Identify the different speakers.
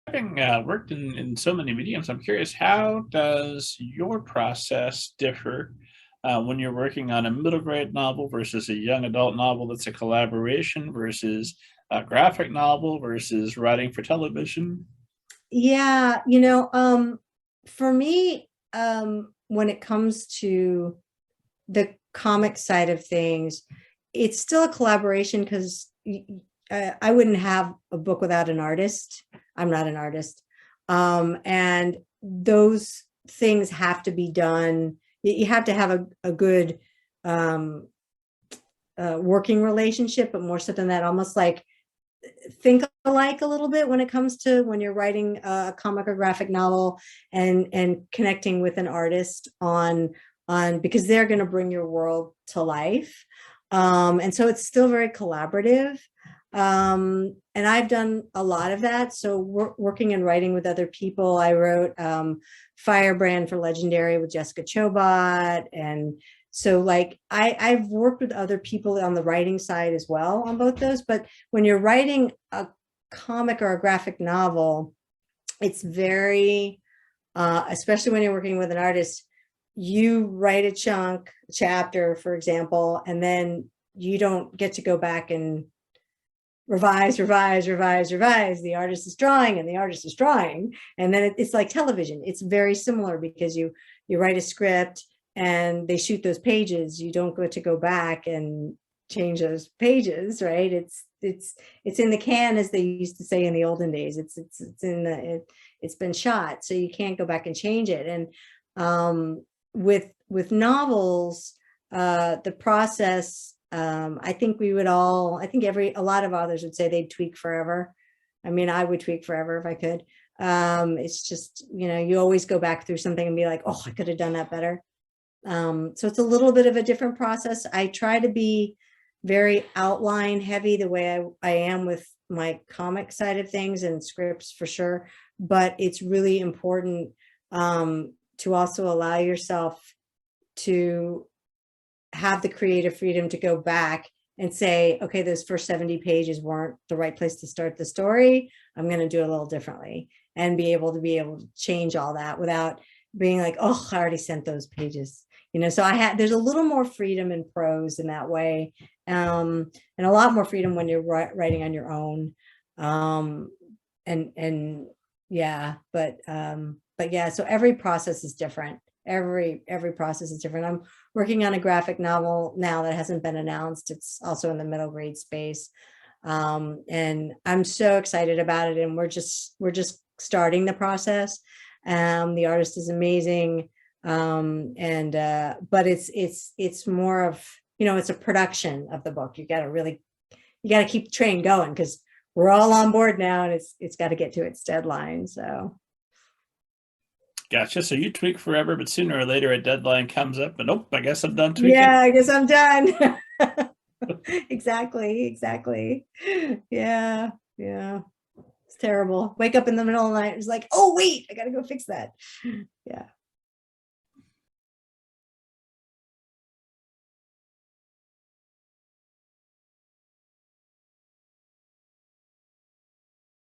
Speaker 1: Having worked in so many mediums, I'm curious, how does your process differ when you're working on a middle grade novel versus a young adult novel that's a collaboration versus a graphic novel versus writing for television?
Speaker 2: Yeah, for me, when it comes to the comic side of things, it's still a collaboration because I wouldn't have a book without an artist. I'm not an artist. And those things have to be done. You have to have a good um, working relationship, but more so than that, almost like think alike a little bit when it comes to when you're writing a comic or graphic novel and connecting with an artist on because they're going to bring your world to life. And so it's still very collaborative. And I've done a lot of that. So working and writing with other people, I wrote Firebrand for Legendary with Jessica Chobot. And so like I've worked with other people on the writing side as well on both those. But when you're writing a comic or a graphic novel, it's very, especially when you're working with an artist, you write a chapter, for example, and then you don't get to go back and revise. The artist is drawing and the artist is drawing. And then it's like television. It's very similar because you write a script and they shoot those pages. You don't get to go back and change those pages, right? It's in the can, as they used to say in the olden days. It's been shot, so you can't go back and change it. And with novels, the process, I think a lot of authors would say they'd tweak forever. I mean, I would tweak forever if I could. It's just, you always go back through something and be like, oh, I could have done that better. So it's a little bit of a different process. I try to be very outline heavy the way I am with my comic side of things and scripts for sure. But it's really important to also allow yourself to have the creative freedom to go back and say, okay, those first 70 pages weren't the right place to start the story. I'm going to do it a little differently and be able to change all that without being like, oh, I already sent those pages. So there's a little more freedom in prose in that way. And a lot more freedom when you're writing on your own. And yeah, but yeah, so every process is different. Every process is different. I'm working on a graphic novel now that hasn't been announced. It's also in the middle grade space. And I'm so excited about it. And we're just starting the process. The artist is amazing. But it's more of, it's a production of the book. You got to keep the train going because we're all on board now and it's got to get to its deadline. So.
Speaker 1: Gotcha. So you tweak forever, but sooner or later a deadline comes up and I guess I'm done tweaking.
Speaker 2: Yeah, I guess I'm done. Exactly. Yeah. It's terrible. Wake up in the middle of the night. It's like, oh, wait, I got to go fix that. Yeah.